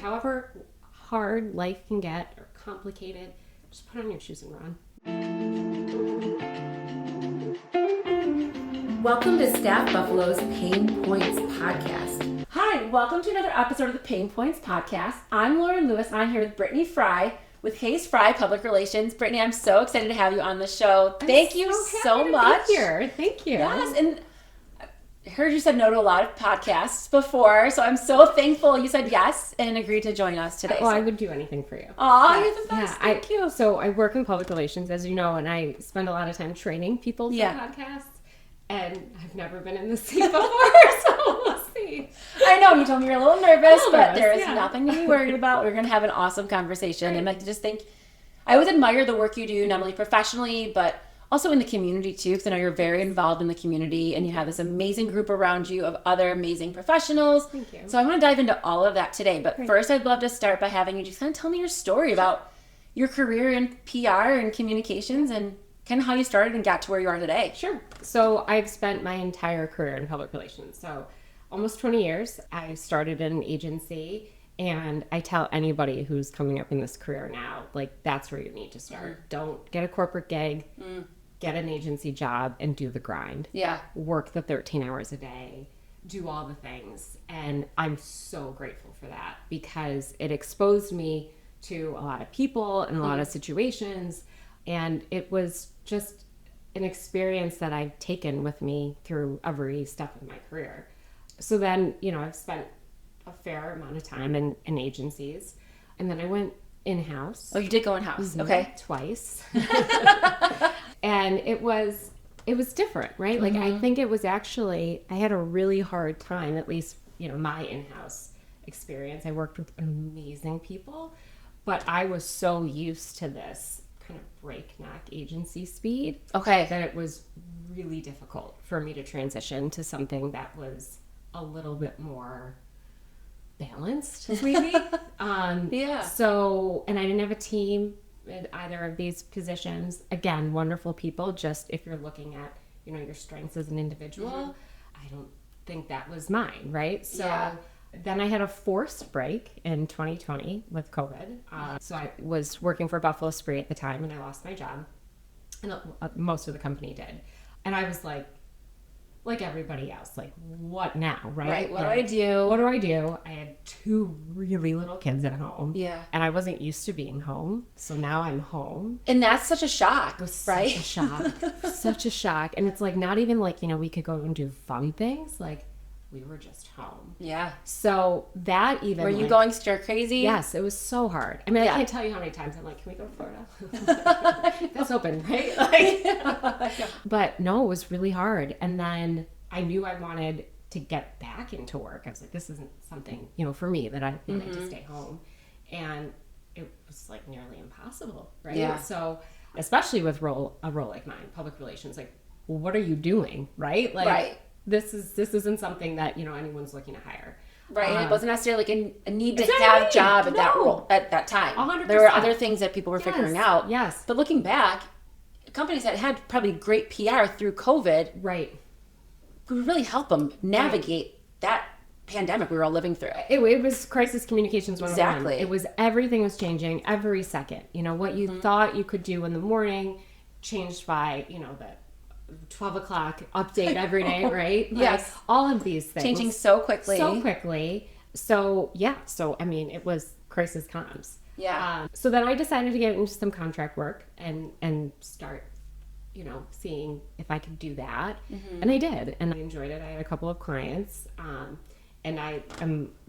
However hard life can get or complicated, just put on your shoes and run. Welcome to StaffBuffalo's Pain Points Podcast. Hi, welcome to another episode of the Pain Points Podcast. I'm Lauren Lewis, and I'm here with Brittany Frey with Hays Frey Public Relations. Brittany, I'm so excited to have you on the show. Thank you so much. Thank you. Yes, and I heard you said no to a lot of podcasts before, so I'm so thankful you said yes and agreed to join us today. Well, I would do anything for you. Aw, you're the best. Yeah, Thank you. So I work in public relations, as you know, and I spend a lot of time training people for podcasts. And I've never been in this seat before, so we'll see. I know, you told me you're a little nervous, but there is nothing to be worried about. We're going to have an awesome conversation. And I just think, I always admire the work you do, not only professionally, but also in the community too, because I know you're very involved in the community and you have this amazing group around you of other amazing professionals. Thank you. So I want to dive into all of that today. But first, I'd love to start by having you just kind of tell me your story about your career in PR and communications and kind of how you started and got to where you are today. Sure. So I've spent my entire career in public relations. So almost 20 years. I started in an agency, and I tell anybody who's coming up in this career now, like, that's where you need to start. Don't get a corporate gig, get an agency job, and do the grind. Yeah. Work the 13 hours a day, do all the things. And I'm so grateful for that because it exposed me to a lot of people and a lot of situations. And it was just an experience that I've taken with me through every step of my career. So then, I've spent a fair amount of time in agencies. And then I went in-house. Oh, you did go in-house. Okay. Twice. And it was different, right? Like, I think it was actually, I had a really hard time, at least, my in-house experience. I worked with amazing people, but I was so used to this kind of breakneck agency speed that it was really difficult for me to transition to something that was a little bit more balanced, maybe. So, and I didn't have a team in either of these positions. Again, wonderful people. Just if you're looking at, your strengths as an individual, I don't think that was mine, right? So then I had a forced break in 2020 with COVID. So I was working for Buffalo Spree at the time, and I lost my job. And most of the company did. And I was like everybody else, like, what now, right? Right, what like, do I do? What do I do? I had 2 really little kids at home. Yeah. And I wasn't used to being home. So now I'm home. And that's such a shock, It was right? such a shock. Such a shock. And it's like, not even like, we could go and do fun things. Like, we were just home. Yeah. So that even... Were you going stir crazy? Yes, it was so hard. I mean, I can't tell you how many times I'm like, can we go to Florida? That's open, right? But no, it was really hard. And then I knew I wanted to get back into work. I was like, this isn't something, for me, that I wanted to stay home. And it was like nearly impossible, right? Yeah. So especially with a role like mine, public relations, like, well, what are you doing, right? Like, right. This isn't something that, anyone's looking to hire. Right, and it wasn't necessarily like a need to have job at that role at that time. 100%. There were other things that people were figuring out. Yes. But looking back, companies that had probably great PR through COVID, right, could really help them navigate that pandemic we were all living through. It was crisis communications 101. Exactly. It was, everything was changing every second. What you thought you could do in the morning changed by, the 12 o'clock update every day, right? Yes. Like, all of these things. Changing so quickly. So, I mean, it was crisis comms. Yeah. So then I decided to get into some contract work and start, seeing if I could do that. And I did. And I enjoyed it. I had a couple of clients. And I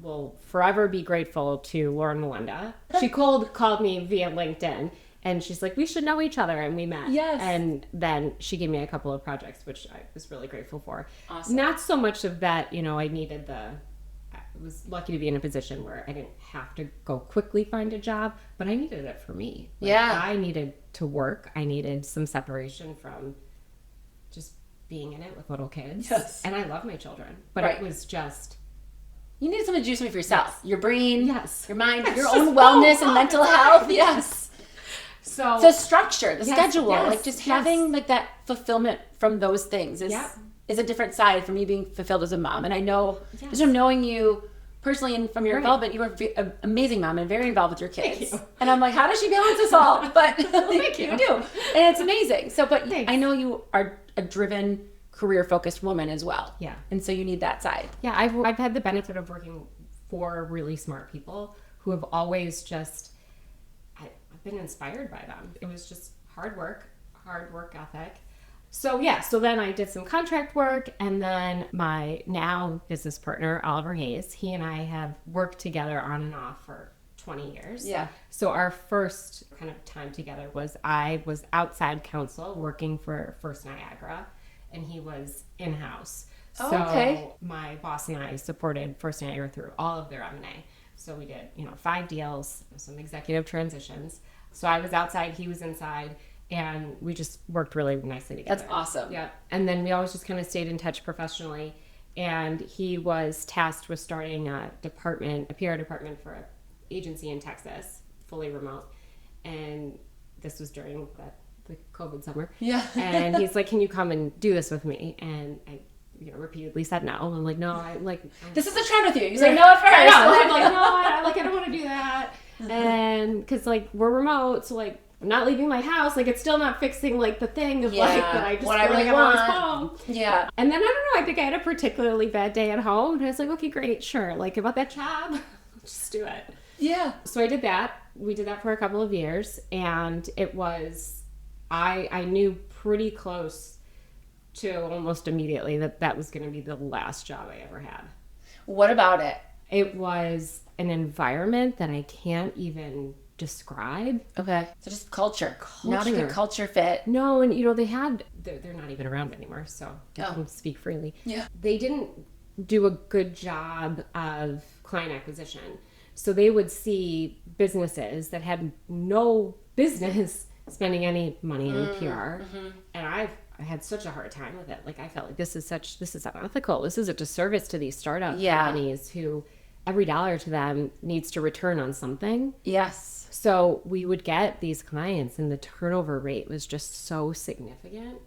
will forever be grateful to Lauren Melinda. She called me via LinkedIn. And she's like, we should know each other. And we met. Yes. And then she gave me a couple of projects, which I was really grateful for. Awesome. Not so much of that, I was lucky to be in a position where I didn't have to go quickly find a job, but I needed it for me. Like, I needed to work. I needed some separation from just being in it with little kids. Yes. And I love my children, but it was just... You needed something to do something for yourself. Your brain, your mind, your It's own just wellness so and mental hard. health. Yes. So the structure, the schedule, like just yes. having like that fulfillment from those things is a different side for me being fulfilled as a mom. And I know just from knowing you personally and from your Right. involvement, you are an amazing mom and very involved with your kids. Thank you. And I'm like, how does she balance this all? But Thank you. you do. And it's amazing. So, but Thanks. I know you are a driven, career-focused woman as well. Yeah. And so you need that side. Yeah, I've had the benefit of working for really smart people who have always just, I've been inspired by them. It was just hard work ethic. So yeah, so then I did some contract work, and then my now business partner, Oliver Hays, he and I have worked together on and off for 20 years. Yeah. So our first kind of time together was I was outside counsel working for First Niagara, and he was in-house. Oh, So okay. my boss and I supported First Niagara through all of their M&A. So we did, 5 deals, some executive transitions. So I was outside, he was inside, and we just worked really nicely together. That's awesome. Yeah. And then we always just kind of stayed in touch professionally. And he was tasked with starting a PR department for an agency in Texas, fully remote. And this was during the COVID summer. Yeah. And he's like, can you come and do this with me? And I repeatedly said no. I'm like, no, This is a trend with you. You say no at first. I know. I'm like, no, I don't want to do that. And because we're remote, so I'm not leaving my house. It's still not fixing the thing of that I just what I really I'm always want. home. Yeah. And then I don't know. I think I had a particularly bad day at home, and I was like, okay, great, sure. About that job, just do it. Yeah. So I did that. We did that for a couple of years, and it was I knew pretty close to almost immediately that was going to be the last job I ever had. What about it? It was an environment that I can't even describe. Okay. So just culture. Not a good culture fit. No, and they're not even around anymore, so I can speak freely. Yeah. They didn't do a good job of client acquisition. So they would see businesses that had no business spending any money in PR. And I had such a hard time with it. I felt like this is unethical. This is a disservice to these startup companies who every dollar to them needs to return on something. Yes. So we would get these clients, and the turnover rate was just so significant.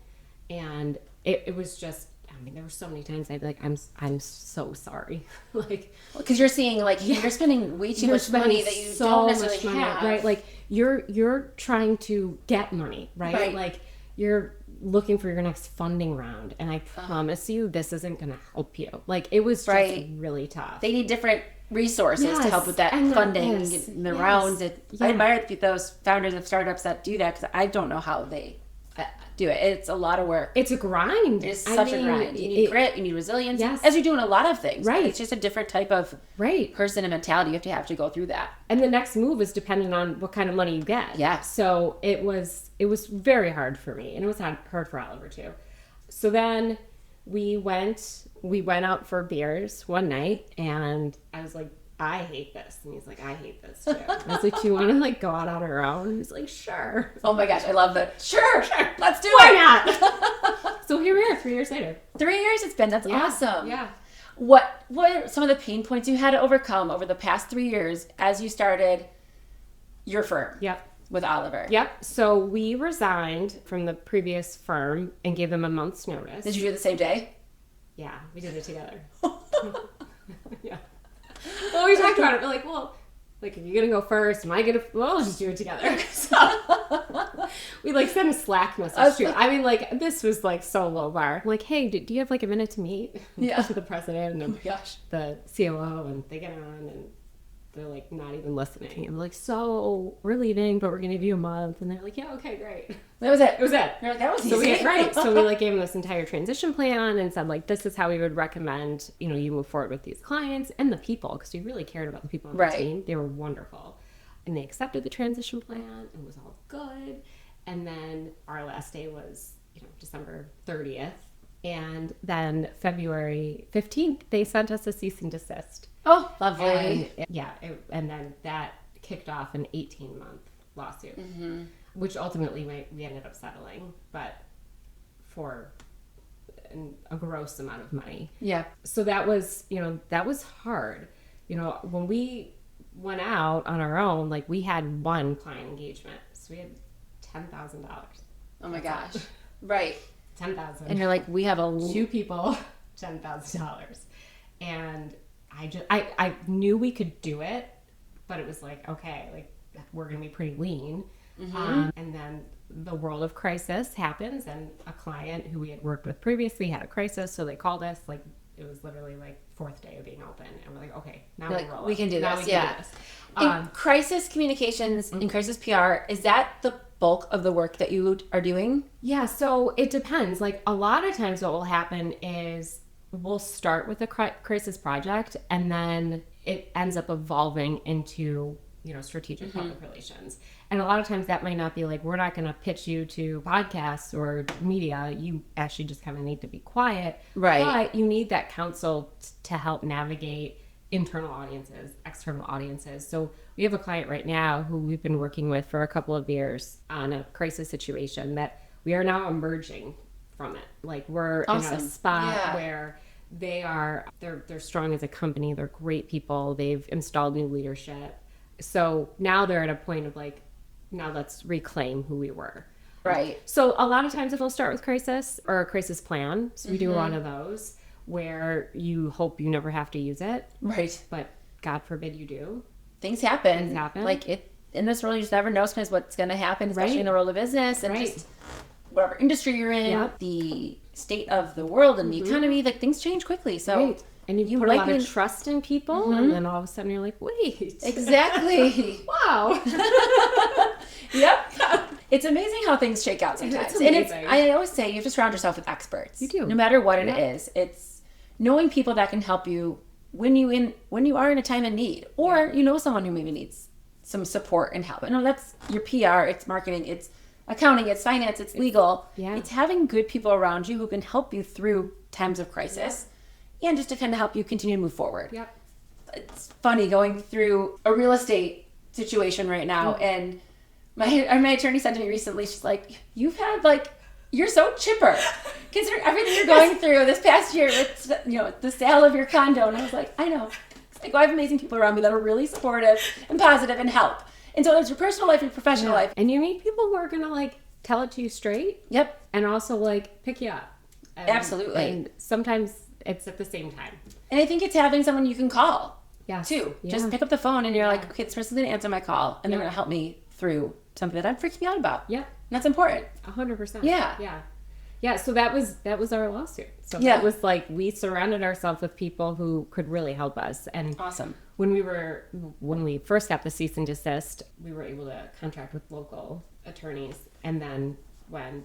And it was just, there were so many times I'd be like, I'm so sorry. Because you're seeing you're spending way too much money that you don't necessarily have. Right? You're trying to get money, right? You're looking for your next funding round, and I promise you this isn't going to help you. It was just really tough. They need different resources to help with that funding and the rounds. I admire those founders of startups that do that, because I don't know how they do it. It's a lot of work. It's a grind. It's such a grind. You need grit, you need resilience, as you do in a lot of things. Right. It's just a different type of person and mentality. You have to go through that. And the next move is dependent on what kind of money you get. Yeah. So it was very hard for me, and it was hard for Oliver too. So then we went out for beers one night, and I was like, I hate this. And he's like, I hate this too. I was like, do you want to go out on our own? And he's like, sure. Oh my gosh, I love that. Sure. Let's do Why it. not? So here we are 3 years later. 3 years it's been. That's awesome. Yeah. What are some of the pain points you had to overcome over the past 3 years as you started your firm? Yep. With Oliver. Yep. So we resigned from the previous firm and gave them a month's notice. Did you do it the same day? Yeah, we did it together. Yeah. Well, we talked about it. We're like, well, are you gonna go first? Am I gonna? Well, let's just do it together. So we sent a Slack message too. This was so low bar. Hey, do you have a minute to meet? Yeah. To the president and the COO, and they get on, and they're not even listening. I'm like, so we're leaving, but we're gonna give you a month, and they're like, yeah, okay, great. That was it. It was it. You're like, that was So easy. So we gave them this entire transition plan and said this is how we would recommend you move forward with these clients and the people, because we really cared about the people on the team. They were wonderful, and they accepted the transition plan and it was all good. And then our last day was December 30th, and then February 15th they sent us a cease and desist. Oh, lovely. And, and then that kicked off an 18-month lawsuit. Which ultimately we ended up settling, but for a gross amount of money. Yeah. So that was hard. When we went out on our own, we had one client engagement. So we had $10,000. Oh my gosh. Right. $10,000. And you're like, we have 2 people, $10,000. And I knew we could do it, but it was like, okay, like we're going to be pretty lean. And then the world of crisis happens, and a client who we had worked with previously had a crisis. So they called us, like, it was literally like 4th day of being open. And we're like, okay, now we can do now this. We can do this. In crisis communications and crisis PR, is that the bulk of the work that you are doing? Yeah, so it depends. Like, a lot of times what will happen is we'll start with a crisis project, and then it ends up evolving into, strategic public relations. And a lot of times that might not be like, we're not going to pitch you to podcasts or media. You actually just kind of need to be quiet. Right. But you need that counsel to help navigate internal audiences, external audiences. So we have a client right now who we've been working with for a couple of years on a crisis situation that we are now emerging from it. Like, we're in a spot where they're strong as a company. They're great people. They've installed new leadership. So now they're at a point of like, now let's reclaim who we were. Right. So a lot of times it'll start with crisis or a crisis plan. So we do a lot of those where you hope you never have to use it. Right. But God forbid you do. Things happen. Things happen. Like, in this world, you just never know sometimes what's going to happen, especially in the world of business and just whatever industry you're in, the state of the world and the economy, like, things change quickly. So and you put a lot of trust in people, and then all of a sudden you're like, wait. Exactly. Wow. Yep. It's amazing how things shake out sometimes. And I always say you have to surround yourself with experts. You do. No matter what it is. It's knowing people that can help you when you are in a time of need, or someone who maybe needs some support and help. And that's your PR, it's marketing, it's accounting, it's finance, it's legal. Yeah. It's having good people around you who can help you through times of crisis and just to kind of help you continue to move forward. Yep. It's funny going through a real estate situation right now, and my attorney said to me recently, she's like, you're so chipper considering everything you're going through this past year with the sale of your condo. And I was like, I know. It's like, I have amazing people around me that are really supportive and positive and help. And so there's your personal life, your professional life. And you need people who are going to like tell it to you straight. Yep. And also like pick you up. Absolutely. And sometimes it's at the same time. And I think it's having someone you can call too. Yeah. Just pick up the phone and you're like, okay, this person's going to answer my call and they're going to help me through something that I'm freaking out about. Yeah. And that's important. 100%. Yeah. Yeah. Yeah. So that was our lawsuit. So that was like, we surrounded ourselves with people who could really help us. And awesome. When we first got the cease and desist, we were able to contract with local attorneys. And then when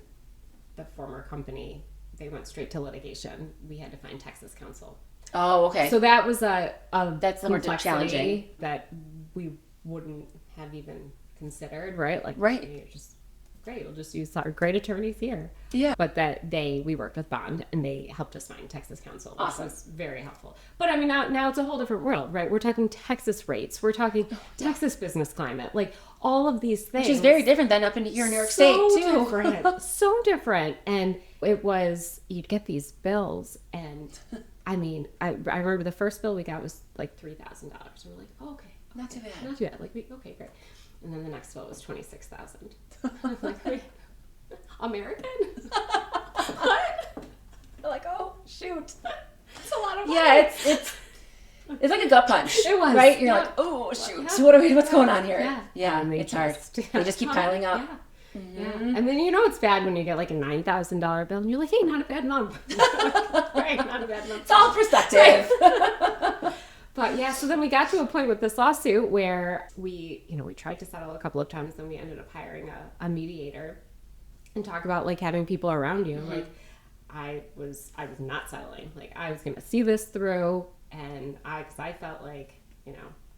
the former company, they went straight to litigation, we had to find Texas counsel. Oh, okay. So that was that's a little more challenging that we wouldn't have even considered, right? Like, you're just great. We'll just use our great attorneys here. Yeah. But we worked with Bond, and they helped us find Texas counsel, which awesome. was very helpful. But I mean, now it's a whole different world, right? We're talking Texas rates. We're talking Texas business climate. Like, all of these things. Which is very different than up in here in New York State, too. Different. So different. And it was, you'd get these bills, and I mean, I remember the first bill we got was like $3,000. And we're like, oh, okay. Not too bad. Not too bad. Like, okay, great. And then the next bill was $26,000. I'm like, wait, American? What? They're like, oh, shoot. It's a lot of money. Yeah, it's like a gut punch. It was. Right? You're like, oh, shoot. What's going on here? Yeah, and it's hard. They just keep piling up. Yeah. Mm-hmm. Yeah. And then it's bad when you get like a $9,000 bill and you're like, hey, not a bad month. Right, not a bad month. It's all perspective. Right. But yeah, so then we got to a point with this lawsuit where we tried to settle a couple of times, then we ended up hiring a mediator and talk about like having people around you. Mm-hmm. Like I was not settling. Like I was going to see this through, and because I felt like,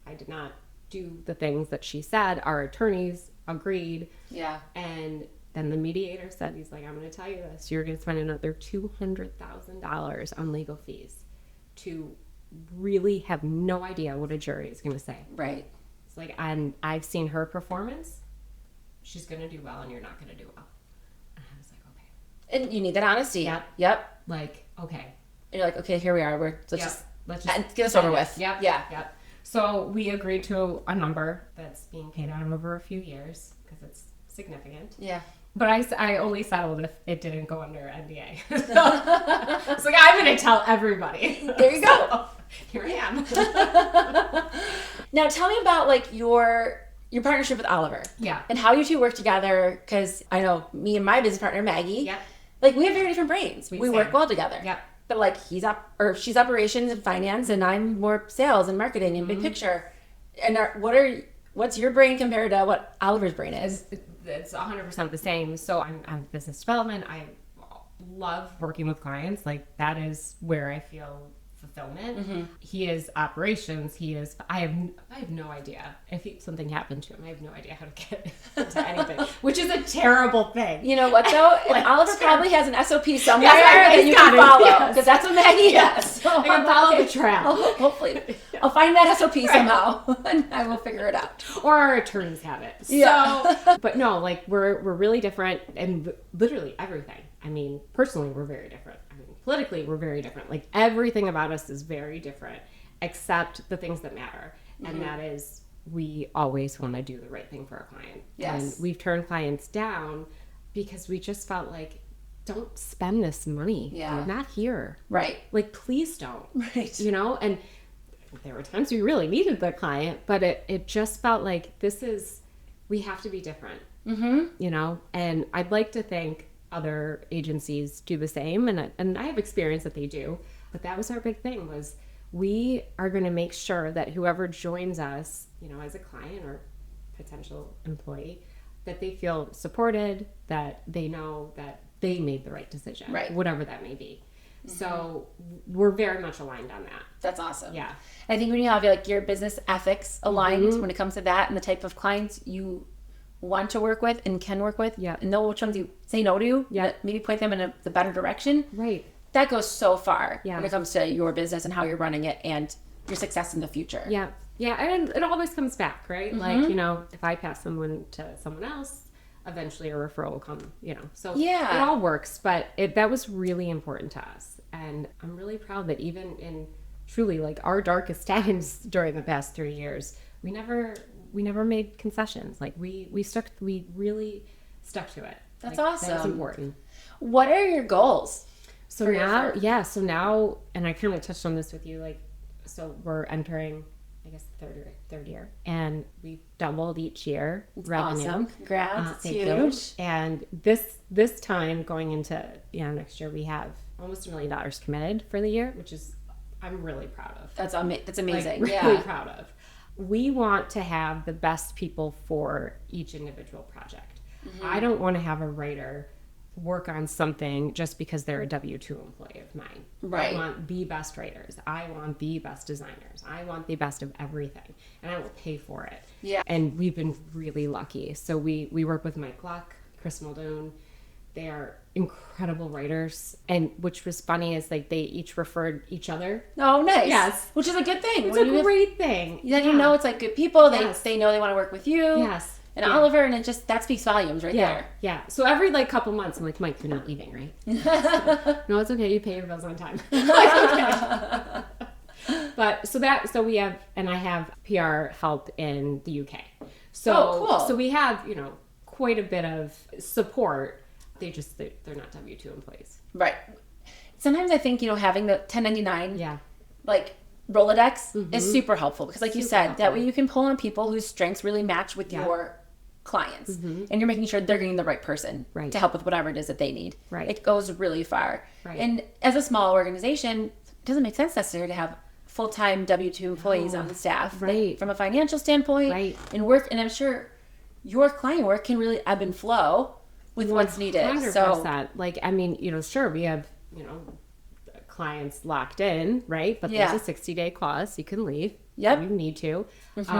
I did not do the things that she said. Our attorneys agreed. Yeah. And then the mediator said, he's like, I'm going to tell you this. You're going to spend another $200,000 on legal fees to really have no idea what a jury is going to say. Right. It's like, and I've seen her performance. She's going to do well, and you're not going to do well. And I was like, okay. And you need that honesty. Yep. Like, okay. And you're like, okay, here we are. Let's just get this over with. Yep. Yep. So we agreed to a number that's being paid out over a few years because it's significant. Yeah. But I only settled if it didn't go under NDA. So it's like, I'm going to tell everybody. There you go. So, here I am. Now tell me about like your partnership with Oliver. Yeah. And how you two work together, because I know me and my business partner, Maggie, Yeah. like we have very different brains. We work well together. Yeah. But like she's operations and finance and I'm more sales and marketing and big picture. And what's your brain compared to what Oliver's brain is? It's 100% the same. So I'm business development. I love working with clients. Like that is where I feel fulfillment. He is operations. I have no idea if something happened to him. I have no idea how to get into anything, which is a terrible thing. You know what though? Like, Oliver probably has an SOP somewhere Yes, that you got can it. follow, Yes. because that's what Maggie has. So I can follow the trail. Hopefully, I'll find that SOP somehow, and I will figure it out. Or our attorneys have it. Yeah. So, but no, like we're really different, and literally everything. I mean, personally, we're very different. I mean, politically, we're very different. Like everything about us is very different, except the things that matter, and that is we always want to do the right thing for our client. Yes. And we've turned clients down because we just felt like, don't spend this money. Yeah. Not here. Right. Like, please don't. Right. You know, and there were times we really needed the client, but it just felt like we have to be different, you know, and I'd like to think other agencies do the same. And I have experience that they do, but that was our big thing was we are going to make sure that whoever joins us, you know, as a client or potential employee, that they feel supported, that they know that they made the right decision, Right. whatever that may be. So we're very much aligned on that. That's awesome. Yeah. I think when you have like your business ethics aligned when it comes to that and the type of clients you want to work with and can work with, and know which ones you say no to, maybe point them in the better direction. Right. That goes so far Yeah. when it comes to your business and how you're running it and your success in the future. Yeah. Yeah. And it always comes back, right? Like, you know, if I pass someone to someone else, eventually a referral will come, you know. So it all works, but that was really important to us. And I'm really proud that even in truly like our darkest times during the past 3 years, we never made concessions. Like we really stuck to it. That's like, awesome. That's important. What are your goals? So now, and I kind of touched on this with you, like, so we're entering, I guess, third year, and we've doubled each year revenue. Awesome. Congrats. It's Thank huge. you. And this time going into next year, we have almost $1 million committed for the year, which is I'm really proud of. That's amazing. Like, really proud of. We want to have the best people for each individual project. I don't want to have a writer work on something just because they're a W-2 employee of mine. Right. I want the best writers. I want the best designers. I want the best of everything. And I will pay for it. Yeah. And we've been really lucky. So we work with Mike Luck, Chris Maldoni. They are incredible writers. And which was funny is like they each referred each other. Oh, nice. Yes. Which is a good thing. It's a great thing. Then you know it's like good people. Yes. They know they want to work with you. Yes. And Oliver, and that speaks volumes right there. Yeah. So every like couple months, I'm like, Mike, you're not leaving, right? No, it's okay. You pay your bills on time. But so we have, and I have PR help in the UK. So cool. So we have, quite a bit of support. They're not W-2 employees. Right. Sometimes I think, having the 1099, like Rolodex is super helpful because like you said, that way you can pull on people whose strengths really match with your clients and you're making sure they're getting the right person to help with whatever it is that they need. Right. It goes really far. Right. And as a small organization, it doesn't make sense necessarily to have full-time W-2 employees on the staff. Right. From a financial standpoint and work, and I'm sure your client work can really ebb and flow with what's needed. 100%. So like, I mean, sure, we have, clients locked in, right? But there's a 60-day clause. You can leave. Yep. You need to.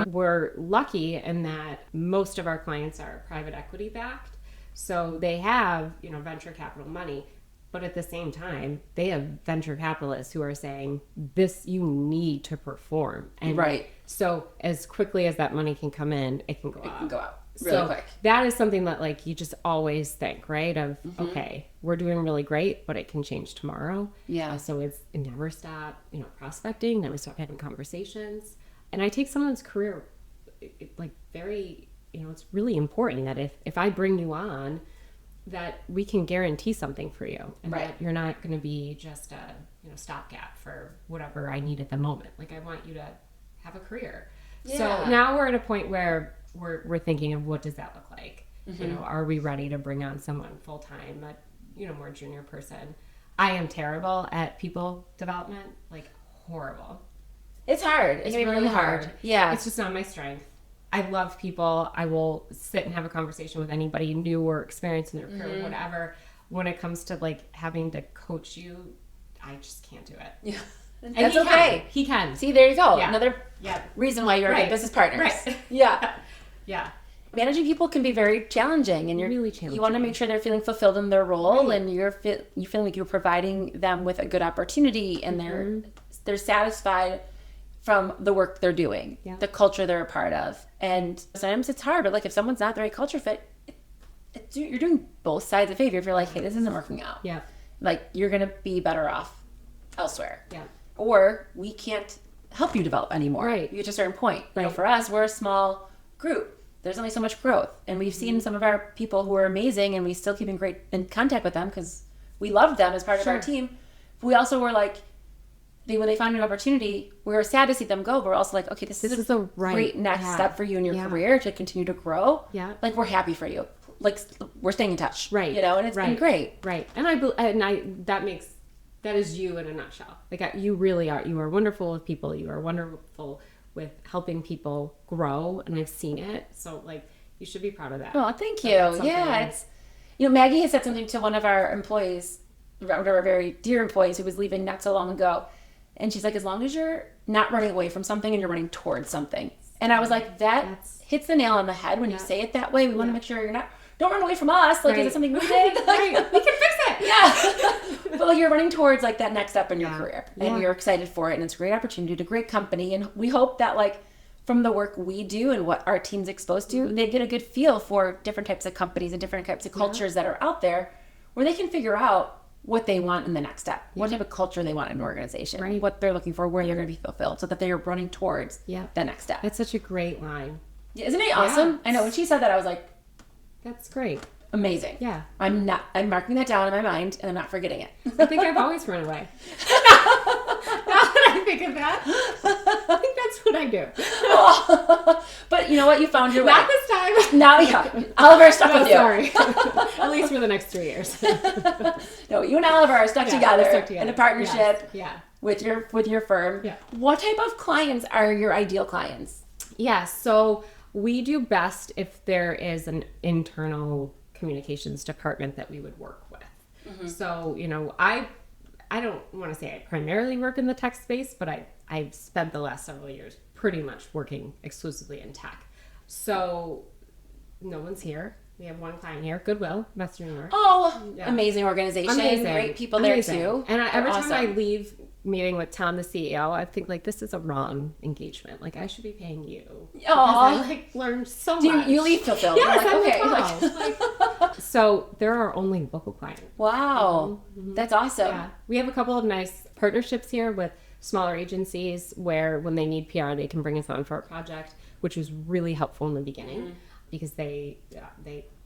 We're lucky in that most of our clients are private equity backed. So they have, venture capital money. But at the same time, they have venture capitalists who are saying, this, you need to perform. And so as quickly as that money can come in, it can go out. It can go out really quick. That is something that like you just always think, right? Of, okay, we're doing really great, but it can change tomorrow. Yeah. So it never stop, prospecting, never stop having conversations. And I take someone's career like very, it's really important that if I bring you on, that we can guarantee something for you, and Right. that you're not going to be just a stopgap for whatever I need at the moment. Like, I want you to have a career. Yeah. So now we're at a point where we're thinking of, what does that look like? Are we ready to bring on someone full time, a more junior person? I am terrible at people development, like horrible. It's hard. It's really hard. Yeah. It's just not my strength. I love people. I will sit and have a conversation with anybody new or experienced in their career, whatever. When it comes to like having to coach you, I just can't do it. Yeah. And That's okay. He can. See, there you go. Yeah. Another reason why you're good business partners. Right. Yeah. Yeah. Managing people can be very challenging, and you're Really challenging. You want to make sure they're feeling fulfilled in their role, and you feel like you're providing them with a good opportunity, and they're satisfied from the work they're doing, the culture they're a part of. And sometimes it's hard, but like if someone's not the right culture fit, you're doing both sides a favor. If you're like, hey, this isn't working out, Yeah. like you're gonna be better off elsewhere. Yeah. Or we can't help you develop anymore. Right. You get to a certain point. Right. For us, we're a small group. There's only so much growth. And we've seen some of our people who are amazing, and we still keep in contact with them because we love them as part of our team. But we also were like, when they found an opportunity, we were sad to see them go, but we're also like, okay, this is a great next step for you in your career to continue to grow. Yeah. Like, we're happy for you. Like, we're staying in touch. Right. And it's been great. Right. And that is you in a nutshell. Like, you really are. You are wonderful with people. You are wonderful with helping people grow, and I've seen it. So, like, you should be proud of that. Oh, thank you. Yeah, it's Maggie has said something to one of our employees, one of our very dear employees who was leaving not so long ago, and she's like, as long as you're not running away from something and you're running towards something. And I was like, that hits the nail on the head when you say it that way. We want to make sure don't run away from us. Like, is it something we did? Right. We can fix it. Yeah. But like, you're running towards like that next step in your career, and you're excited for it, and it's a great opportunity to a great company. And we hope that like from the work we do and what our team's exposed to, they get a good feel for different types of companies and different types of cultures that are out there, where they can figure out what they want in the next step, what type of culture they want in an organization, what they're looking for, where they're going to be fulfilled, so that they are running towards the next step. That's such a great line. Yeah, isn't it awesome? I know, when she said that, I was like, that's great. Amazing. Yeah. I'm marking that down in my mind, and I'm not forgetting it. I think I've always run away. Now that I think of that, I think that's what I do. But you know what? You found your way. Not this time. Now, yeah. Oliver stuck with you. Sorry. At least for the next 3 years. No, you and Oliver are stuck together in a partnership with your firm. Yeah. What type of clients are your ideal clients? Yeah, so we do best if there is an internal communications department that we would work with. Mm-hmm. So, I don't want to say I primarily work in the tech space, but I've spent the last several years pretty much working exclusively in tech. So no one's here. We have one client here, Goodwill, Western New York. Oh, amazing organization. Amazing. Great people there too. And every time I leave meeting with Tom, the CEO, I think like, this is a wrong engagement. Like, I should be paying you. Oh, I learned so much. You leave fulfilled. Yes, okay. So there are only local clients. Wow, that's awesome. Yeah, we have a couple of nice partnerships here with smaller agencies where when they need PR, they can bring us on for a project, which was really helpful in the beginning because they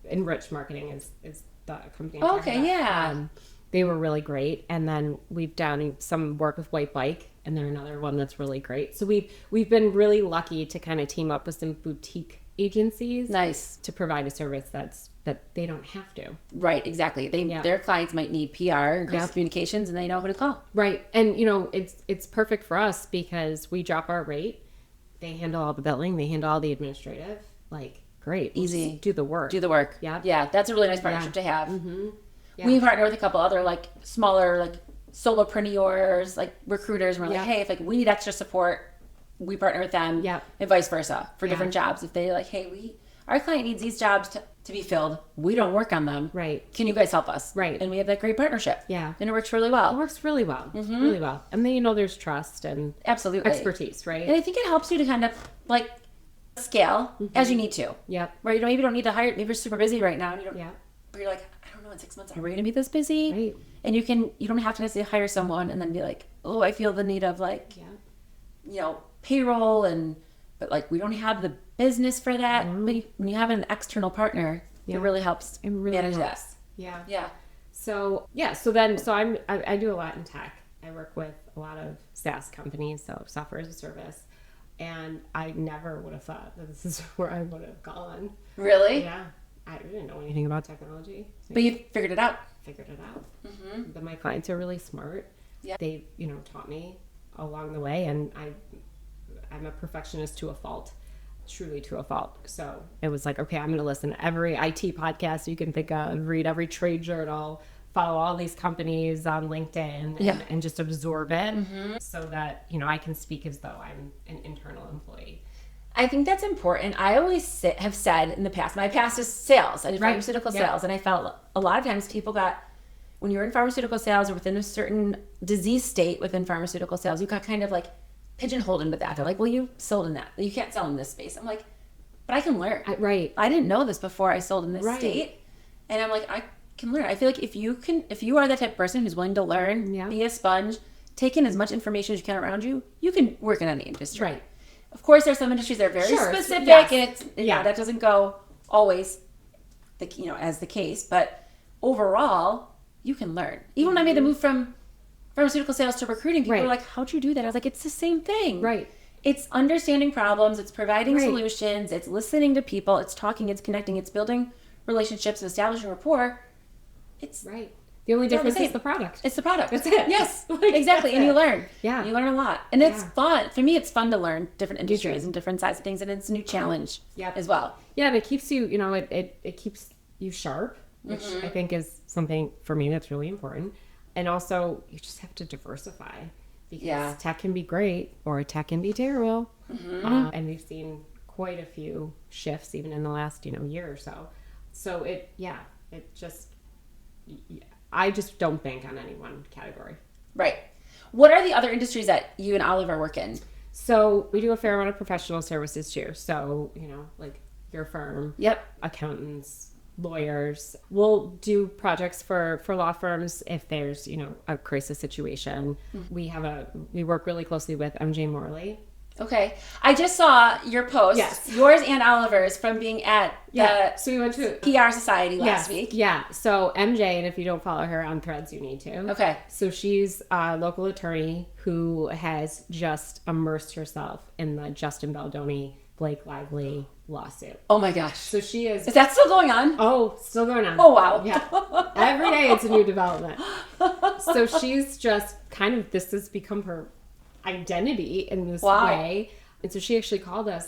Enrich Marketing is the company. Okay, yeah. They were really great, and then we've done some work with White Bike, and they're another one that's really great. So we've been really lucky to kind of team up with some boutique agencies, nice, to provide a service that they don't have to. Right, exactly. Their clients might need PR and communications, and they know who to call. Right, and it's perfect for us because we drop our rate, they handle all the billing, they handle all the administrative. Like, great, easy. We'll do the work. Yeah, that's a really nice partnership to have. Mm-hmm. Yeah. We partner with a couple other like smaller like solopreneurs, like recruiters. And we're like, hey, if like we need extra support, we partner with them. And vice versa for different jobs. If they like, hey, our client needs these jobs to be filled, we don't work on them. Right? Can you guys help us? Right? And we have that great partnership. Yeah, and it works really well. It works really well. Mm-hmm. Really well. And then there's trust and absolutely expertise, right? And I think it helps you to kind of like scale as you need to. Yep. Where maybe you don't need to hire. Maybe you're super busy right now. And you don't. Yeah. But you're like, I don't know, in 6 months, are we going to be this busy? Right. And you don't have to necessarily hire someone and then be like, oh, I feel the need of like, payroll but like, we don't have the business for that. But when you have an external partner, it really helps manage that. Yeah. Yeah. So I do a lot in tech. I work with a lot of SaaS companies, so software as a service, and I never would have thought that this is where I would have gone. Really? Yeah, I didn't know anything about technology, so But you figured it out. figured it out. But my clients are really smart. Yeah. They taught me along the way, and I'm a perfectionist to a fault. Truly to a fault. So it was like, okay, I'm going to listen to every IT podcast you can think of, read every trade journal, follow all these companies on LinkedIn, and just absorb it so that, I can speak as though I'm an internal employee. I think that's important. I always have said in the past, my past is sales. I did pharmaceutical sales, and I felt a lot of times people when you're in pharmaceutical sales or within a certain disease state within pharmaceutical sales, you got kind of like pigeonholed into that. They're like, well, you sold in that. You can't sell in this space. I'm like, but I can learn. I didn't know this before I sold in this state. And I'm like, I can learn. I feel like if you are that type of person who's willing to learn, be a sponge, take in as much information as you can around you, you can work in any industry. Right. Of course, there's some industries that are very specific, and it's that doesn't go always, as the case. But overall, you can learn. Even when I made the move from pharmaceutical sales to recruiting, people were like, how'd you do that? I was like, it's the same thing. Right. It's understanding problems. It's providing solutions. It's listening to people. It's talking. It's connecting. It's building relationships and establishing rapport. It's right. The only difference is the product. It's the product. That's it. Yes, exactly. And you learn. Yeah. You learn a lot. And it's fun. For me, it's fun to learn different industries and different sides of things. And it's a new challenge as well. Yeah, and it keeps you, it keeps you sharp, which I think is something for me that's really important. And also, you just have to diversify because tech can be great or tech can be terrible. And we've seen quite a few shifts even in the last, year or so. So I just don't bank on any one category. Right. What are the other industries that you and Oliver work in? So we do a fair amount of professional services too. So, like your firm, accountants, lawyers. We'll do projects for law firms if there's, a crisis situation. We work really closely with MJ Morley. Okay. I just saw your post, yours and Oliver's, from being at the so we went to PR Society last week. Yeah. So MJ, and if you don't follow her on Threads, you need to. Okay. So she's a local attorney who has just immersed herself in the Justin Baldoni, Blake Lively lawsuit. Oh my gosh. So she is... Is that still going on? Oh, still going on. Oh, wow. Yeah. Every day it's a new development. So she's just this has become her identity in this way. And so she actually called us,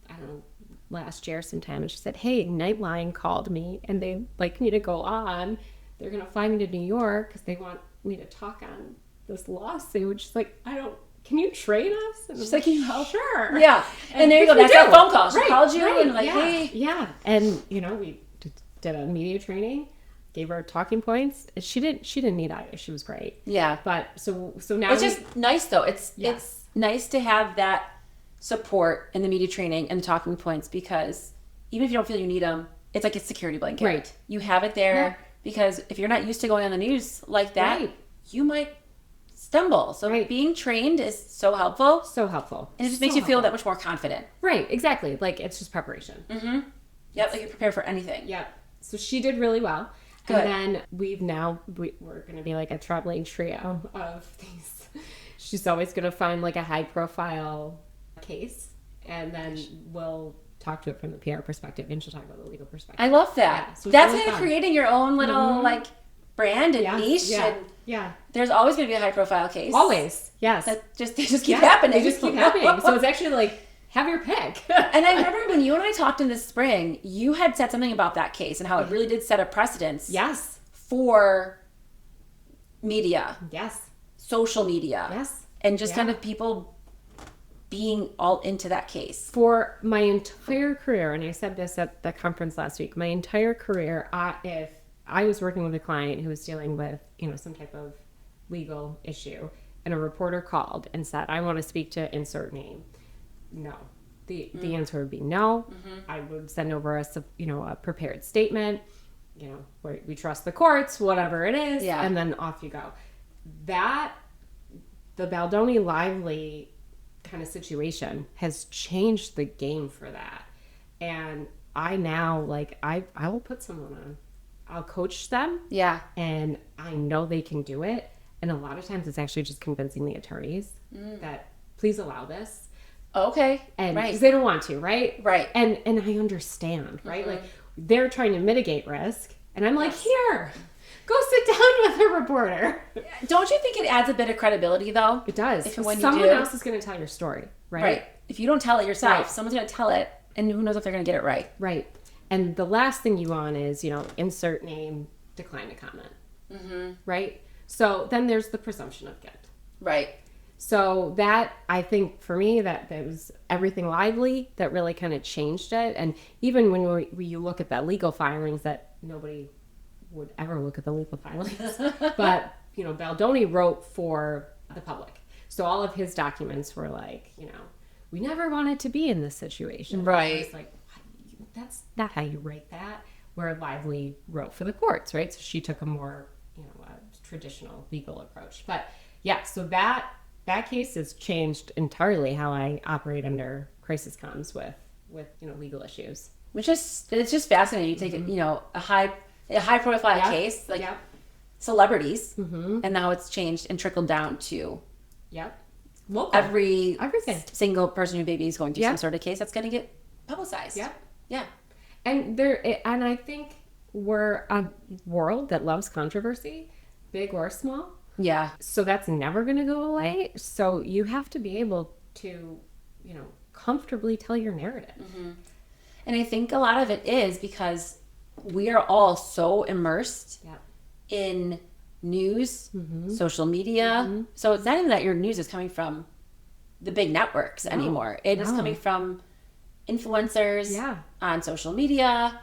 I don't know, last year sometime, and she said, hey, Nightline called me and they like me to go on. They're going to fly me to New York because they want me to talk on this lawsuit. She's like, can you train us? And she's like, can you help? Sure. Yeah. And there you go. That's that phone call. She called you and hey. Yeah. And, we did a media training, gave her talking points. She didn't need either. She was great. Yeah. But so now it's just nice though. It's nice to have that support in the media training and the talking points, because even if you don't feel you need them, it's like a security blanket. Right. You have it there because if you're not used to going on the news like that, you might stumble. So being trained is so helpful. So helpful. And it just makes you feel that much more confident. Right. Exactly. Like it's just preparation. Mm-hmm. Yep. Like you're prepared for anything. Yep. So she did really well. Good. And then we're going to be like a traveling trio of these. She's always going to find like a high profile case, and then we'll talk to it from the PR perspective, and she'll talk about the legal perspective. I love that. Yeah, so that's really kind of creating your own little like brand and niche. Yeah. There's always going to be a high profile case. Always. Yes. They just keep happening. They just keep happening. So it's actually like, have your pick. And I remember when you and I talked in the spring, you had said something about that case and how it really did set a precedence. Yes. For media. Yes. Social media. Yes. And just kind of people being all into that case. For my entire career, and I said this at the conference last week, my entire career, if I was working with a client who was dealing with, some type of legal issue, and a reporter called and said, I want to speak to insert name. No. The answer would be no. Mm-hmm. I would send over a prepared statement, where we trust the courts, whatever it is, and then off you go. The Baldoni Lively kind of situation has changed the game for that. And I now, I will put someone on I'll coach them. Yeah. And I know they can do it. And a lot of times it's actually just convincing the attorneys that please allow this. Okay. And right. because they don't want to, right? Right. And I understand, right? Like they're trying to mitigate risk. And I'm like, here, go sit down with a reporter. Don't you think it adds a bit of credibility, though? It does. If and when Someone you do. else is going to tell your story, right? Right. If you don't tell it yourself, Right. someone's going to tell it, and who knows if they're going to get it right. Right. And the last thing you want is, insert name, decline to comment. Right? So then there's the presumption of guilt. Right. So that, I think, for me, that was everything lively that really kind of changed it. And even when you look at that legal filings, that nobody would ever look at the legal filings. But, Baldoni wrote for the public. So all of his documents were like, we never wanted to be in this situation. Right. It's like, that's not how you write that. Where Lively wrote for the courts, right? So she took a more, traditional legal approach. But yeah, so that case has changed entirely how I operate under crisis comms with legal issues. It's just fascinating. You take a high profile case like celebrities, and now it's changed and trickled down to Local. everything single person who baby is going through some sort of case that's going to get publicized. Yeah. And I think we're a world that loves controversy, big or small. Yeah. So that's never going to go away. So you have to be able to, comfortably tell your narrative. And I think a lot of it is because we are all so immersed in news, social media. So it's not even that your news is coming from the big networks anymore. It is coming from influencers on social media,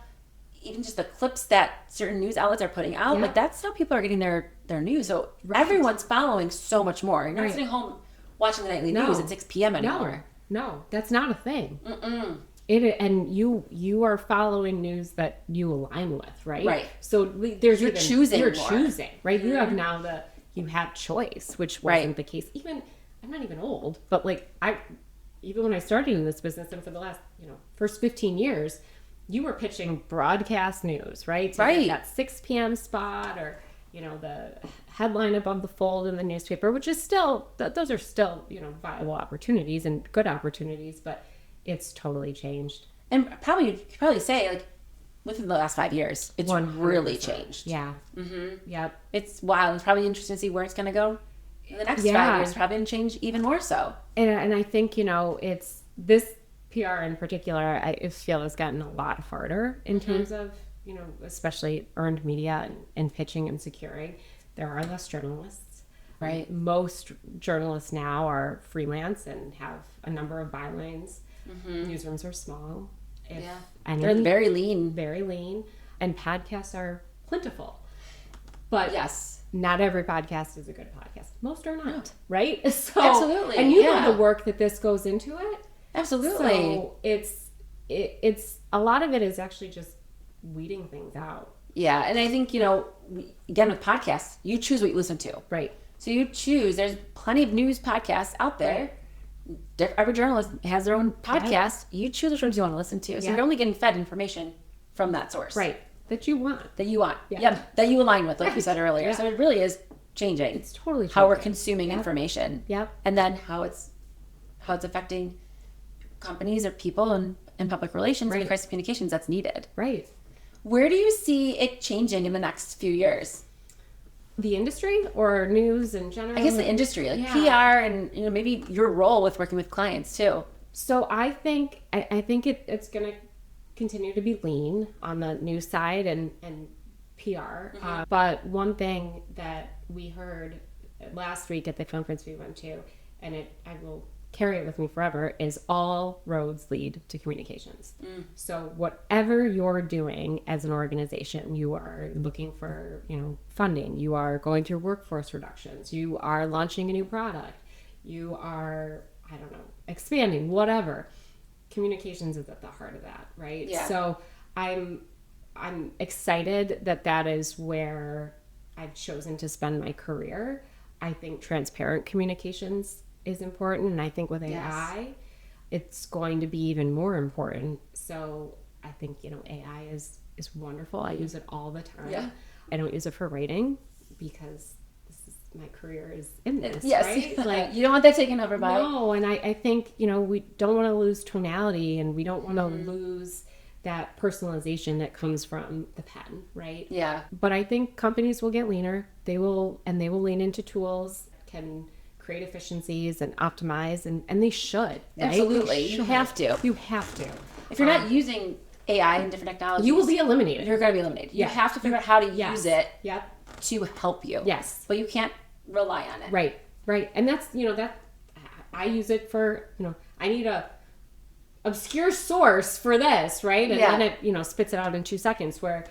even just the clips that certain news outlets are putting out. Like that's how people are getting their news. So everyone's following so much more. You're not sitting home watching the nightly news at 6 p.m. anymore. No, that's not a thing. And you are following news that you align with, right? Right. So You're choosing, right? You have now you have choice, which wasn't the case. Even I'm not even old, but even when I started in this business and for the last first 15 years, you were pitching broadcast news, right? So right. That 6 p.m. spot or the headline above the fold in the newspaper, which is still those are still viable opportunities and good opportunities, but it's totally changed. And you could probably say within the last 5 years, it's 100%. Really changed. Yeah. Yep. It's wild. It's probably interesting to see where it's going to go. In the next 5 years, it's probably going to change even more so. And I think, it's this PR in particular, I feel has gotten a lot harder in terms of, especially earned media and pitching and securing. There are less journalists. Right. Most journalists now are freelance and have a number of bylines. Newsrooms are small. They're very lean. Very lean. And podcasts are plentiful. But not every podcast is a good podcast. Most are not, right? So, absolutely. And you know the work that this goes into it. Absolutely. So it's a lot of it is actually just weeding things out. Yeah, and I think, again with podcasts, you choose what you listen to. Right. So you choose. There's plenty of news podcasts out there. Right. Every journalist has their own podcast. You choose which ones you want to listen to. So you're only getting fed information from that source. Right. That you want. That you align with, like you said earlier. So it really is changing. It's totally changing. How we're consuming information. Yep. And then how it's affecting companies or people and public relations and crisis communications that's needed. Right. Where do you see it changing in the next few years? The industry or news in general? I guess the industry, PR and maybe your role with working with clients too. So I think it's going to continue to be lean on the news side and PR. But one thing that we heard last week at the conference we went to, and I will carry it with me forever, is all roads lead to communications. So whatever you're doing as an organization, you are looking for, funding, you are going through workforce reductions, you are launching a new product, you are, expanding, whatever. Communications is at the heart of that, right? Yeah. So I'm excited that is where I've chosen to spend my career. I think transparent communications is important, and I think with AI it's going to be even more important. So I think, AI is wonderful. I use it all the time. Yeah. I don't use it for writing because my career is in this, Yes. right? Like, you don't want that taken over by. no, and I think, we don't want to lose tonality, and we don't want to lose that personalization that comes from the pen, right? Yeah. But I think companies will get leaner. They will lean into tools that can create efficiencies and optimize, and they should, right? Absolutely. You have to. You have to. If you're not using AI and different technologies, You will be eliminated. You're going to be eliminated. Yeah. You have to figure out how to Yes. use it Yep. to help you. Yes. But you can't rely on it. Right. And that's, that I use it for, I need a obscure source for this, right? And Yeah. then it, spits it out in 2 seconds, where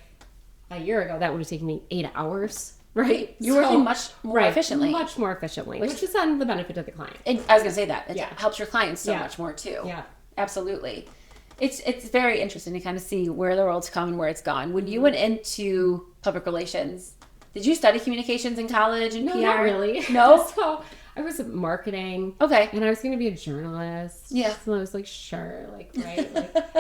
a year ago that would have taken me 8 hours, right? You're working much more efficiently. Much more efficiently, which is on the benefit of the client. And I was going to say that. It Yeah. helps your clients so Yeah. much more too. Yeah. Absolutely. It's very interesting to kind of see where the world's come and where it's gone. When you went into public relations, did you study communications in college and No, PR? not really. No? So I was in marketing. Okay. And I was going to be a journalist. Yeah. So I was like, sure, right.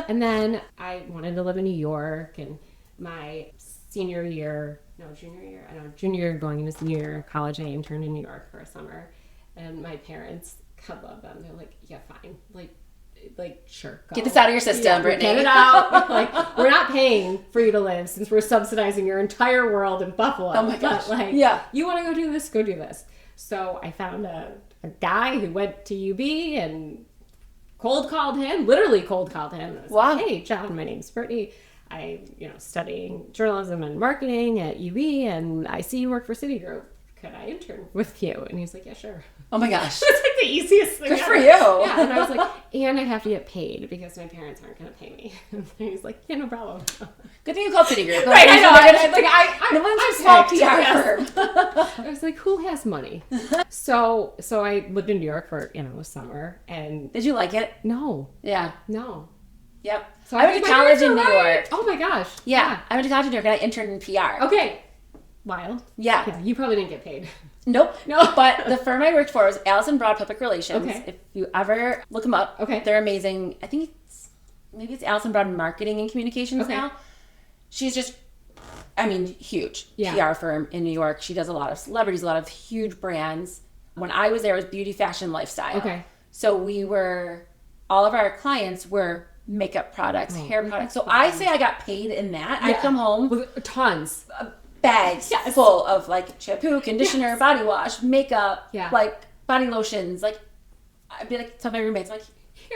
And then I wanted to live in New York, and my junior year going into senior year of college, I interned in New York for a summer. And my parents, God love them, they're like, yeah, fine. Like sure, go. Get this out of your system, Brittany. Get it out. Like, we're not paying for you to live since we're subsidizing your entire world in Buffalo. Oh my gosh. But, Yeah. You want to go do this? Go do this. So I found a guy who went to UB and literally cold called him. I was Wow. like, hey, John, my name's Brittany. I, studying journalism and marketing at UB, and I see you work for Citigroup. Could I intern with you? And he's like, yeah, sure. Oh my gosh. It's like the easiest thing Good ever. for you. Yeah, and I was like, and I have to get paid because my parents aren't going to pay me. And he's like, yeah, no problem. Good thing you called Citigroup. Right, I know. No one's I'm a small picked, PR firm. I was like, who has money? So I lived in New York for, a summer, and Did you like it? no. Yeah. Yep. So I went think to my college parents in were New right. York. Oh my gosh. Yeah. I went to college in New York and I interned in PR. Okay. Wild. Yeah. You probably didn't get paid. Nope. No. But the firm I worked for was Allison Broad Public Relations. Okay. If you ever look them up, Okay. they're amazing. I think maybe it's Allison Broad Marketing and Communications Okay. now. She's just, huge Yeah. PR firm in New York. She does a lot of celebrities, a lot of huge brands. When I was there, it was beauty, fashion, lifestyle. Okay. So all of our clients were makeup products, hair products. So I say I got paid in that. I'd come home With tons. bags full of like shampoo, conditioner, body wash, makeup, Yeah. like body lotions. Like I'd be like, tell my roommates, like,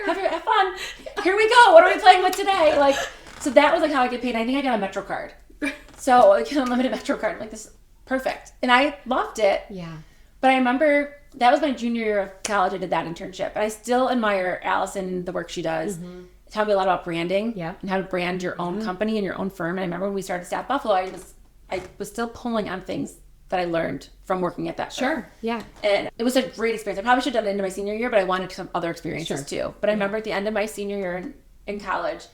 have fun. Here we go. What are we playing with today? Like, so that was like how I get paid. I think I got a Metro card. So like an unlimited Metro card. Like this, perfect. And I loved it. Yeah. But I remember that was my junior year of college. I did that internship. And I still admire Allison, the work she does. It taught me a lot about branding and how to brand your own company and your own firm. And I remember when we started StaffBuffalo, I was still pulling on things that I learned from working at that firm. Sure. Yeah. And it was a great experience. I probably should have done it into my senior year, but I wanted some other experiences too. But I remember at the end of my senior year in college,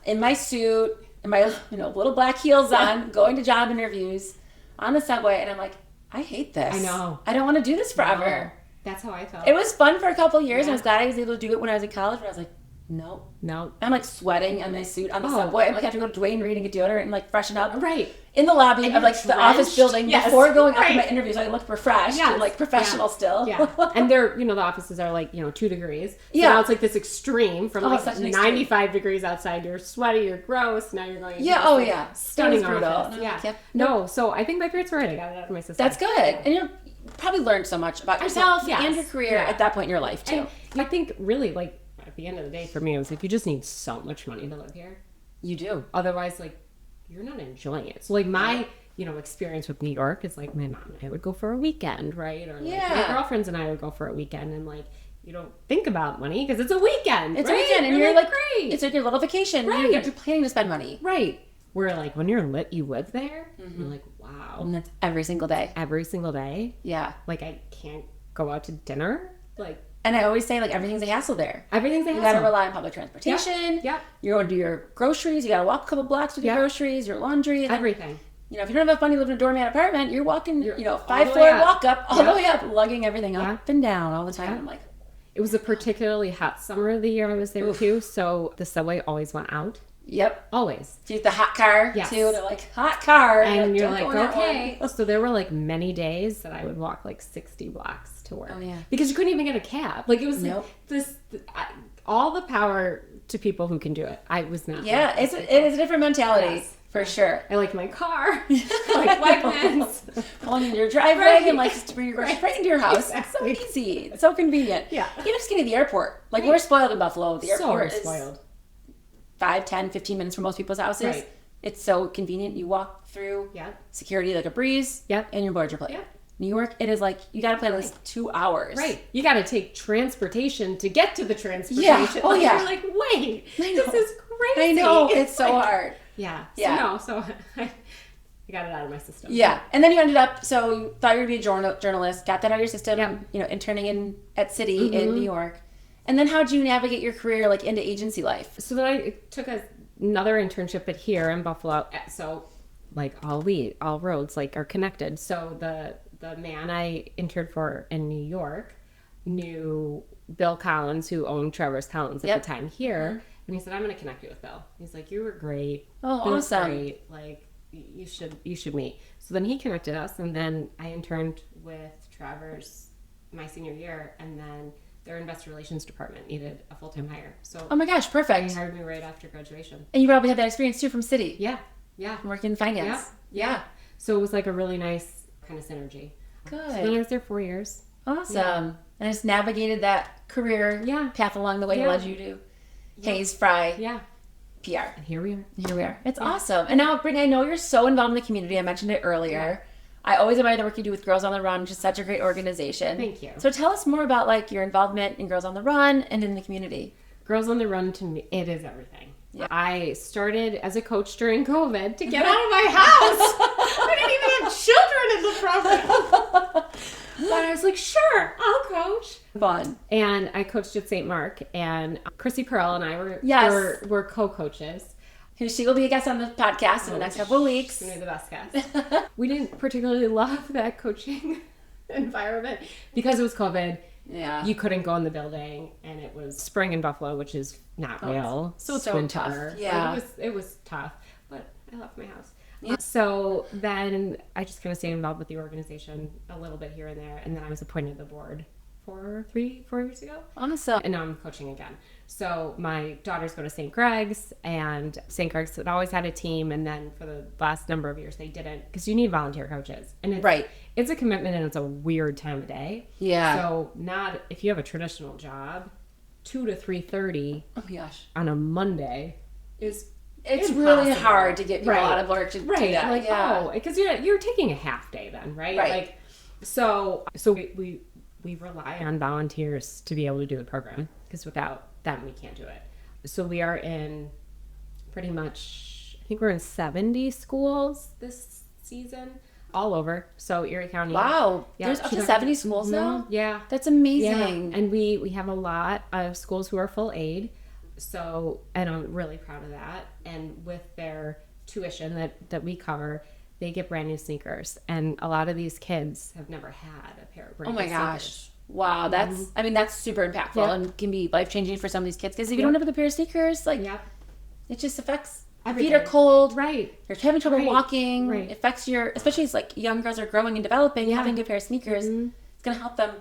in my suit, and my little black heels on, going to job interviews on the subway, and I'm like, I hate this. I know. I don't want to do this forever. That's how I felt. It was fun for a couple of years, and Yeah. I was glad I was able to do it when I was in college, but I was like, no. No. I'm like sweating on my suit on the subway. I'm like, I have to go to Dwayne Reed and get deodorant and like freshen up. Right. In the lobby of like the office building before going up to my Right. interview, so I look refreshed and like professional still. Yeah. And they're, the offices are like, 2 degrees. So Yeah. now it's like this extreme from like such an extreme. 95 degrees outside. You're sweaty, you're gross. Now you're going into Yeah, this, oh like, yeah. stunning It was brutal. office. And I'm Yeah. like, yep. No, so I think my parents were right. I got it out of my system. That's good. And you probably learned so much about yourself Yes. and your career Yeah. at that point in your life too. And I think really like at the end of the day for me, it was like, you just need so much money to live here. You do. Otherwise, like, you're not enjoying it. So like my, experience with New York is like my mom and I would go for a weekend, right? Or like my girlfriends and I would go for a weekend, and like, you don't think about money because it's a weekend. It's right? a weekend and you're like, great. it's like your little vacation. Right. You're planning to spend money. Right. Where like when you live there, you're like, wow. And that's every single day. Every single day. Yeah. Like I can't go out to dinner. Like And I always say, like, everything's a hassle there. everything's a You hassle. gotta rely on public transportation. Yep. You're going to do your groceries. You gotta walk a couple blocks with your groceries, your laundry. And Everything. if you don't have enough money to live in a doormat apartment, you're walking, You're 5-floor walk up, all the Yep. way up, lugging everything up Yeah. and down all the time. Yeah. I'm like, It was a particularly hot summer of the year I was there too, so the subway always went out. Yep. Always. Do you get the hot car Yes. too? They're like, hot car. And you're "Don't like, go in that okay. one." So there were like many days that I would walk like 60 blocks to work. Oh, yeah. Because you couldn't even get a cab. Like it was Nope. all the power to people who can do it. I was not. Yeah, it is a different mentality. Yes. For sure. I like my car. I like Wegmans. Pulling in your driveway Right. and like just bring your groceries right into your house. Exactly. It's so easy. It's so convenient. Yeah. Even just getting to the airport. Like Right. we're spoiled in Buffalo. The So airport is spoiled. 5, 10, 15 minutes from most people's houses. Right. It's so convenient. You walk through Yeah. security like a breeze. Yep. And you board your plane. Yep. New York, it is like you got to plan at least 2 hours. Right. You got to take transportation to get to the transportation. Yeah. Oh, Like, yeah. You're like, wait, I know. this is crazy. I know. It's so like- hard. Yeah. Yeah. So I got it out of my system. Yeah, and then you ended up. So you thought you were gonna be a journalist. Got that out of your system. Yeah. You know, interning in at City in New York. And then how did you navigate your career like into agency life? So then I took another internship at here in Buffalo. So like all roads like are connected. So the man I interned for in New York knew Bill Collins, who owned Trevor's Collins at Yep. the time here. And he said, I'm going to connect you with Bill. He's like, you were great. Oh, Bill's awesome. Great. Like, you should meet. So then he connected us, and then I interned with Trevor's my senior year, and then their investor relations department needed a full-time hire. So Oh my gosh, they perfect. hired me right after graduation. And you probably had that experience too from City. Yeah. Yeah. Working in finance. Yeah. So it was like a really nice kind of synergy. So then Good. I was there 4 years. Awesome. Yeah. And just navigated that career path along the way Yeah. led you to Hays Frey Yeah. PR. And here we are. Here we are. It's awesome. And now, Brittany, I know you're so involved in the community. I mentioned it earlier. I always admire the work you do with Girls on the Run, which is such a great organization. Thank you. So tell us more about like your involvement in Girls on the Run and in the community. Girls on the Run, to me, it is everything. Yeah. I started as a coach during COVID to get out of my house. I didn't even have children in the program. But I was like, sure, I'll coach. Fun. And I coached at St. Mark, and Chrissy Pearl and I were Yes. were co-coaches. She will be a guest on the podcast in the next couple of weeks. She's gonna be the best guest. We didn't particularly love that coaching environment because it was COVID. Yeah. You couldn't go in the building, and it was spring in Buffalo, which is not real. So it's so winter. tough. Like, Yeah. it was tough, but I left my house. Yeah. So then I just kind of stayed involved with the organization a little bit here and there, and then I was appointed to the board 4 years ago. Awesome. And now I'm coaching again. So my daughters go to St. Greg's, and St. Greg's had always had a team, and then for the last number of years they didn't, because you need volunteer coaches, and it's a commitment, and it's a weird time of day. Yeah. So not if you have a traditional job, 2 to 3:30 Oh my gosh. on a Monday is It's impossible. really hard to get people Right. out of work to do right. that. Like yeah. because you're taking a half day then, right? Right. Like so we rely on volunteers to be able to do the program, because without them we can't do it. So we are in pretty much, I think we're in 70 schools this season, all over. So Erie County. Wow. Yeah, There's up to Chinook- 70 schools now? Yeah. That's Yeah. amazing. And we have a lot of schools who are full aid. So, and I'm really proud of that. And with their tuition that we cover, they get brand new sneakers. And a lot of these kids have never had a pair of brand Oh new my sneakers. gosh. Wow, that's super impactful Yeah. and can be life-changing for some of these kids, because if you don't have a pair of sneakers, like Yeah. it just affects Everything. feet are cold, Right. you're having trouble Right. walking, Right. it affects your, especially as like young girls are growing and developing, Yeah. having a good pair of sneakers, it's going to help them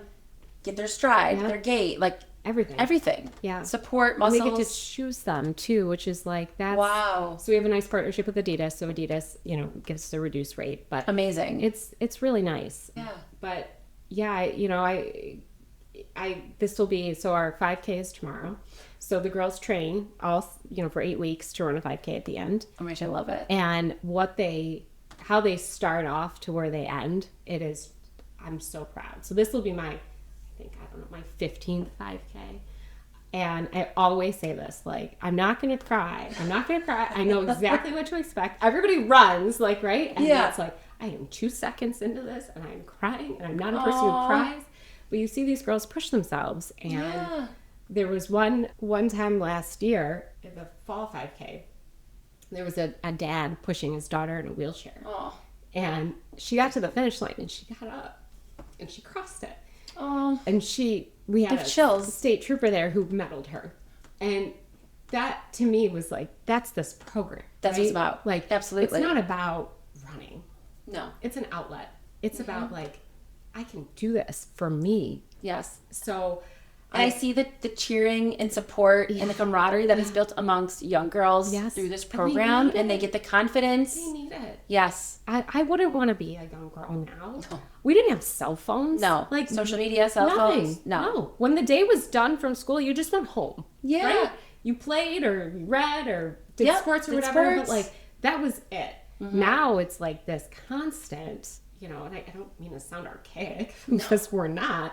get their stride, Yeah. their gait, like Everything. Yeah. support And muscles. we get to choose them too, which is like that's Wow. So we have a nice partnership with Adidas. So Adidas, gets a reduced rate, but Amazing. it's really nice. Yeah. But yeah, I this will be, so our 5K is tomorrow. So the girls train all for 8 weeks to run a 5K at the end. Oh my gosh, I love it. And how they start off to where they end, I'm so proud. So this will be my 15th 5K. And I always say this, like, I'm not going to cry. I know exactly what to expect. Everybody runs, like, right? And Yeah. it's like, I am 2 seconds into this and I'm crying, and I'm not a person who cries. But you see these girls push themselves. And there was one time last year in the fall 5K, there was a dad pushing his daughter in a wheelchair. Oh. And she got to the finish line and she got up and she crossed it. Oh. And we had Give a chills. state trooper there who medaled her. And that to me was like, that's this program. That's what it's about. Like, absolutely. It's not about running. No. It's an outlet. It's about like, I can do this for me. Yes. So, and I see the cheering and support and the camaraderie that is built amongst young girls through this program, and they get the confidence. They need it. Yes. I wouldn't want to be a young girl now. No. We didn't have cell phones. No. Like social media, cell phones. No. When the day was done from school, you just went home. Yeah. Right? You played or you read or did sports or whatever, but like that was it. Now it's like this constant, and I don't mean to sound archaic because we're not,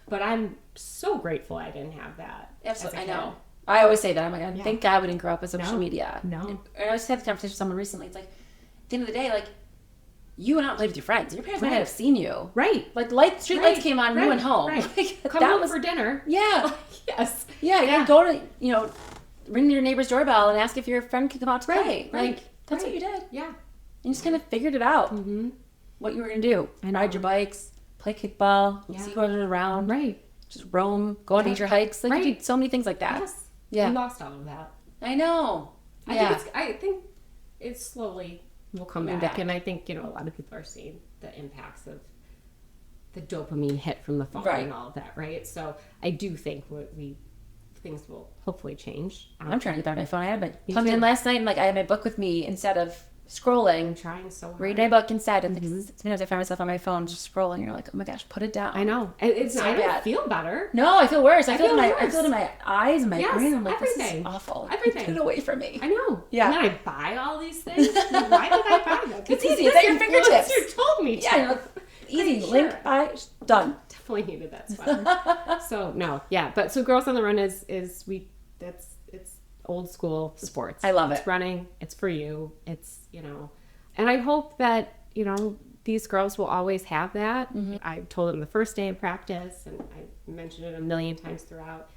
but I'm so grateful I didn't have that. Absolutely. I know. I always say that. I'm like, thank God we didn't grow up with social media. No. And I just had the conversation with someone recently. It's like, at the end of the day, like, you went out and played with your friends. Your parents might not have seen you. Right. Like, street lights came on, you went home. Right. Like, Come home for dinner. Yeah. Yes. Yeah, you didn't go to, ring your neighbor's doorbell and ask if your friend could come out to play. Like, that's what you did. Yeah. You just kind of figured it out. What you were going to do. Ride your bikes, play kickball, see who was around. Right. Just roam, go on nature hikes. Like, you did so many things like that. Yes. Yeah. We lost all of that. I know. I think it slowly will come back. And I think, a lot of people are seeing the impacts of the dopamine hit from the phone and all of that, right? So I do think things will hopefully change. I'm trying to get back my phone. I had my plugged in last night and I had my book with me instead of scrolling. I'm trying so hard. Read my book instead. And sometimes I find myself on my phone just scrolling. You're like, oh my gosh, put it down. I know. It's so I bad. don't feel better. No, I feel worse. I feel it in my eyes and my brain. I'm like, everything. This is awful. Everything. Get it away from me. I know. Yeah. And then I buy all these things. Why did I buy them? It's easy. It's at your fingertips. You told me to. Yeah, you're like, easy. Link, buy, done. Definitely needed that sweater. So no, yeah. But so Girls on the Run it's old school sports. I love it. It's running. It's for you. It's, and I hope that, these girls will always have that. I told them the first day of practice, and I mentioned it a million times throughout,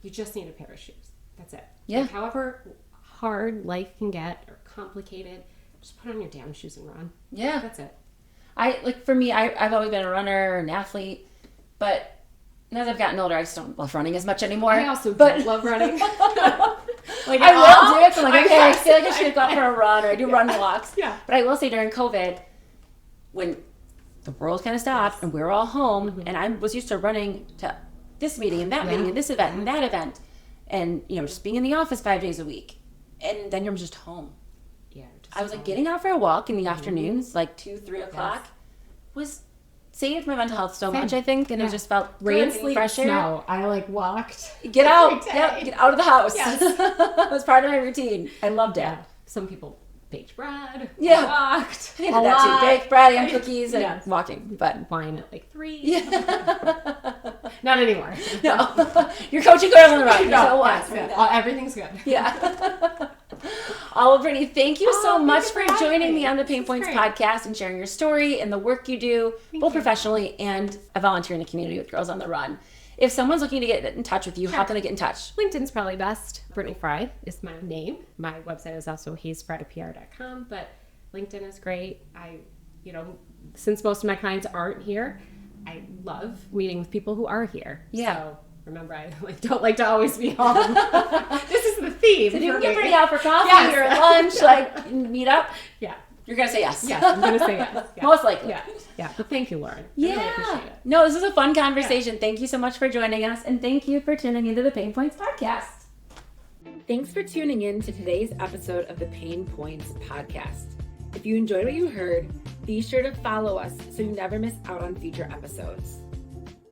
you just need a pair of shoes. That's it. Yeah. Like, however hard life can get or complicated, just put on your damn shoes and run. Yeah. That's it. For me, I've always been a runner, an athlete, but now that I've gotten older, I just don't love running as much anymore. I also don't love running. Like, I will do it. So I'm like, okay, I feel like I should go out for a run or I do run walks. Yeah. But I will say during COVID, when the world kind of stopped and we were all home, and I was used to running to this meeting and that meeting and this event and that event, and just being in the office 5 days a week, and then you're just home. Yeah. I was like getting out for a walk in the afternoons, like 2-3 o'clock, was saved my mental health so much, I think, and it just felt rain, good, sleep, fresh air. snow. I walked. Get out, get out of the house. Yes. It was part of my routine. I loved it. Yeah. Some people baked bread. Yeah. Walked. I did that too. Baked bread and cookies and walking, but wine at 3. Yeah. Not anymore. No. You're coaching girls on the run. No, everything's good. Yeah. Well, Brittany, thank you so much for joining me on the Pain Points podcast and sharing your story and the work you do, both professionally and a volunteer in the community with Girls on the Run. If someone's looking to get in touch with you, how can they get in touch? LinkedIn's probably best. Brittany Frey is my name. My website is also haysfreypr.com, but LinkedIn is great. Since most of my clients aren't here, I love meeting with people who are here. Yeah. So remember, I don't like to always be home. This is the theme. So you can get Brittany out for coffee or lunch, meet up. Yeah. You're going to say yes. Yes, I'm going to say yes. Yeah. Most likely. Yeah. But thank you, Lauren. Yeah. I really appreciate it. No, this is a fun conversation. Yeah. Thank you so much for joining us, and thank you for tuning into the Pain Points podcast. Thanks for tuning in to today's episode of the Pain Points podcast. If you enjoyed what you heard, be sure to follow us so you never miss out on future episodes.